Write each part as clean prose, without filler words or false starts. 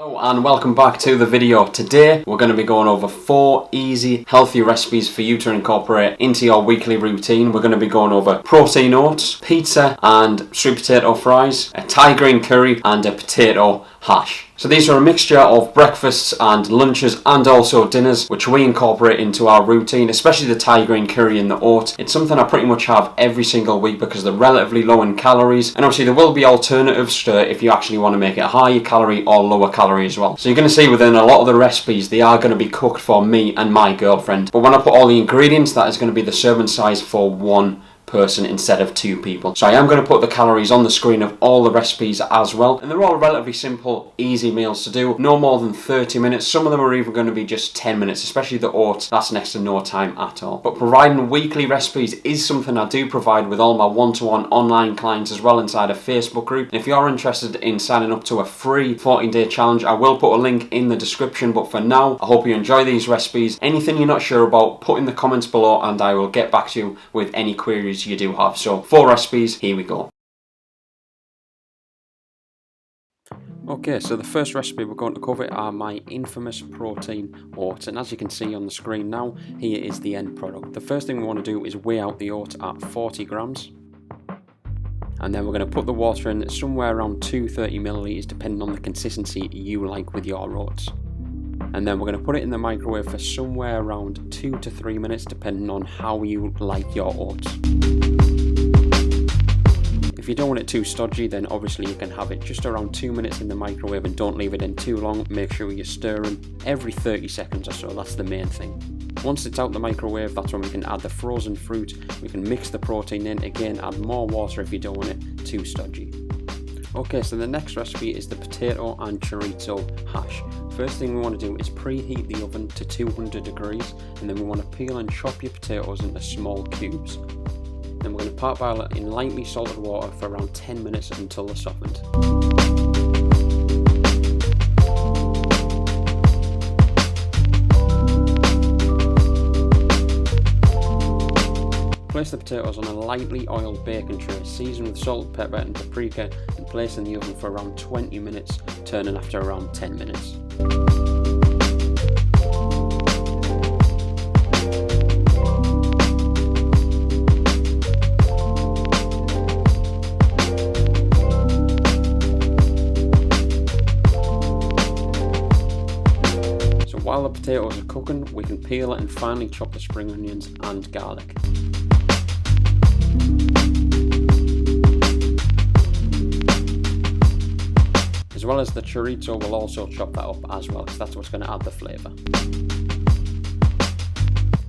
Hello and welcome back to the video. Today we're going to be going over 4 easy healthy recipes for you to incorporate into your weekly routine. We're going to be going over protein oats, pizza and sweet potato fries, a Thai green curry and a potato hash. So these are a mixture of breakfasts and lunches and also dinners which we incorporate into our routine, especially the Thai green curry and the oats. It's something I pretty much have every single week because they're relatively low in calories, and obviously there will be alternatives to if you actually want to make it higher calorie or lower calorie as well. So you're going to see within a lot of the recipes they are going to be cooked for me and my girlfriend, but when I put all the ingredients, that is going to be the serving size for one person instead of 2 people. So I am going to put the calories on the screen of all the recipes as well, and they're all relatively simple, easy meals to do, no more than 30 minutes. Some of them are even going to be just 10 minutes, especially the oats. That's next to no time at all. But providing weekly recipes is something I do provide with all my one-to-one online clients as well inside a Facebook group. And if you're interested in signing up to a free 14-day challenge, I will put a link in the description. But for now, I hope you enjoy these recipes. Anything you're not sure about, put in the comments below and I will get back to you with any queries you do have. So 4 recipes, here we go. Okay, so the first recipe we're going to cover are my infamous protein oats, and as you can see on the screen now, here is the end product. The first thing we want to do is weigh out the oats at 40 grams, and then we're going to put the water in somewhere around 230 milliliters depending on the consistency you like with your oats. And then we're going to put it in the microwave for somewhere around 2 to 3 minutes depending on how you like your oats. If you don't want it too stodgy, then obviously you can have it just around 2 minutes in the microwave and don't leave it in too long. Make sure you're stirring every 30 seconds or so, that's the main thing. Once it's out the microwave, that's when we can add the frozen fruit, we can mix the protein in, again add more water if you don't want it too stodgy. Okay, so the next recipe is the potato and chorizo hash. First thing we want to do is preheat the oven to 200 degrees, and then we want to peel and chop your potatoes into small cubes. Then we're going to parboil it in lightly salted water for around 10 minutes until they're softened. Place the potatoes on a lightly oiled baking tray, season with salt, pepper and paprika, and place in the oven for around 20 minutes, turning after around 10 minutes. So while the potatoes are cooking, we can peel it and finely chop the spring onions and garlic. As well as the chorizo, we'll also chop that up as well, because that's what's going to add the flavour.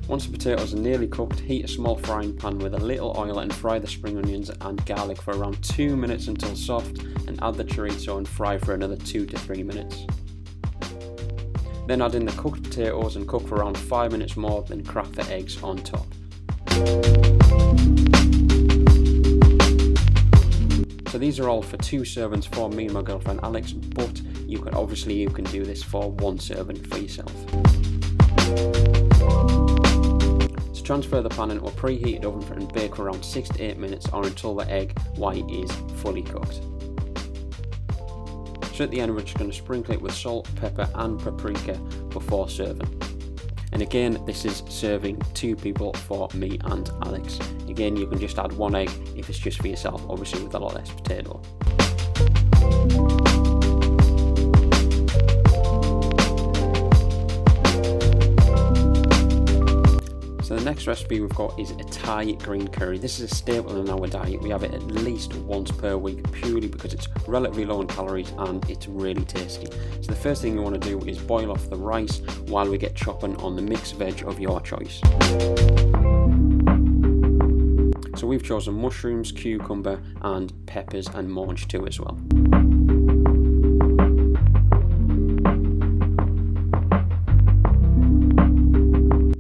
Once the potatoes are nearly cooked, heat a small frying pan with a little oil and fry the spring onions and garlic for around 2 minutes until soft, and add the chorizo and fry for another 2 to 3 minutes. Then add in the cooked potatoes and cook for around 5 minutes more, then crack the eggs on top. So these are all for 2 servings for me and my girlfriend Alex, but you can do this for 1 serving for yourself. So transfer the pan into a preheated oven and bake for around 6 to 8 minutes or until the egg white is fully cooked. So at the end we're just going to sprinkle it with salt, pepper and paprika before serving. And again, this is serving 2 people for me and Alex. Again, you can just add 1 egg if it's just for yourself, obviously with a lot less potato. So the next recipe we've got is a Thai green curry. This is a staple in our diet. We have it at least once per week purely because it's relatively low in calories and it's really tasty. So the first thing you want to do is boil off the rice while we get chopping on the mixed veg of your choice. So we've chosen mushrooms, cucumber and peppers and mange too as well.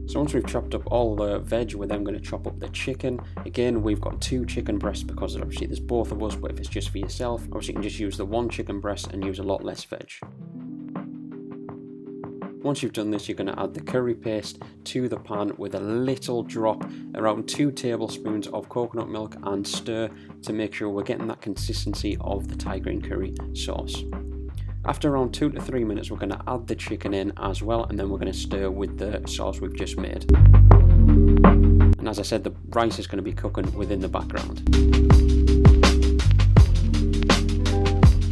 So once we've chopped up all the veg, we're then going to chop up the chicken. Again, we've got 2 chicken breasts because obviously there's both of us, but if it's just for yourself, obviously you can just use the 1 chicken breast and use a lot less veg. Once you've done this, you're going to add the curry paste to the pan with a little drop, around 2 tablespoons of coconut milk, and stir to make sure we're getting that consistency of the Thai green curry sauce. After around 2 to 3 minutes, we're going to add the chicken in as well, and then we're going to stir with the sauce we've just made. And as I said, the rice is going to be cooking within the background.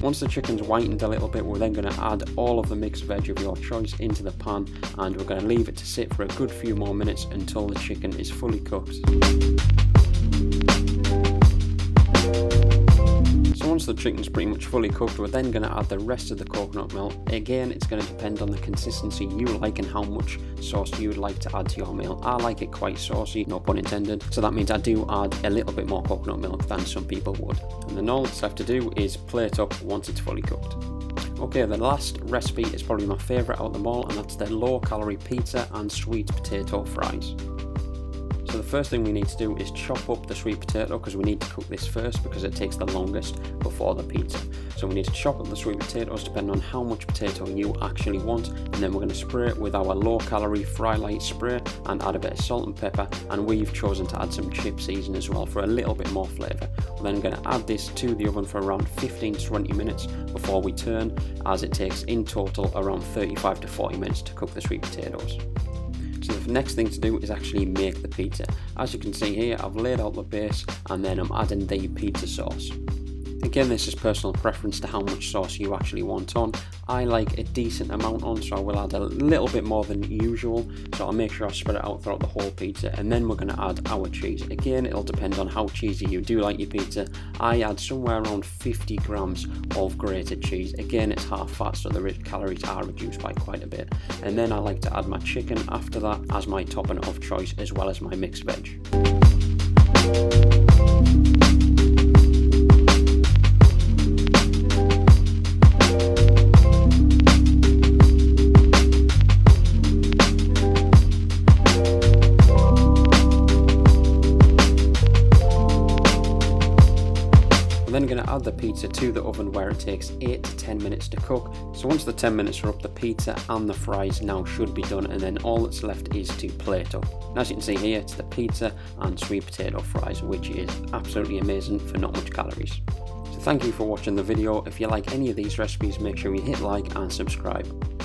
Once the chicken's whitened a little bit, we're then going to add all of the mixed veg of your choice into the pan, and we're going to leave it to sit for a good few more minutes until the chicken is fully cooked. So once the chicken's pretty much fully cooked, we're then going to add the rest of the coconut milk. Again, it's going to depend on the consistency you like and how much sauce you would like to add to your meal. I like it quite saucy, no pun intended, so that means I do add a little bit more coconut milk than some people would. And then all that's left to do is plate up once it's fully cooked. Okay, the last recipe is probably my favourite out of them all, and that's the low-calorie pizza and sweet potato fries. So the first thing we need to do is chop up the sweet potato, because we need to cook this first because it takes the longest before the pizza. So we need to chop up the sweet potatoes depending on how much potato you actually want, and then we're going to spray it with our low calorie fry light spray and add a bit of salt and pepper, and we've chosen to add some chip seasoning as well for a little bit more flavour. We're then going to add this to the oven for around 15 to 20 minutes before we turn, as it takes in total around 35 to 40 minutes to cook the sweet potatoes. So the next thing to do is actually make the pizza. As you can see here, I've laid out the base and then I'm adding the pizza sauce. Again, this is personal preference to how much sauce you actually want on. I like a decent amount on, so I will add a little bit more than usual. So I'll make sure I spread it out throughout the whole pizza, and then we're going to add our cheese. Again, it'll depend on how cheesy you do like your pizza. I add somewhere around 50 grams of grated cheese. Again, it's half fat, so the calories are reduced by quite a bit. And then I like to add my chicken after that as my topping of choice, as well as my mixed veg. Then going to add the pizza to the oven where it takes 8 to 10 minutes to cook. So once the 10 minutes are up, the pizza and the fries now should be done, and then all that's left is to plate up. And as you can see here, it's the pizza and sweet potato fries, which is absolutely amazing for not much calories. So thank you for watching the video. If you like any of these recipes, make sure you hit like and subscribe.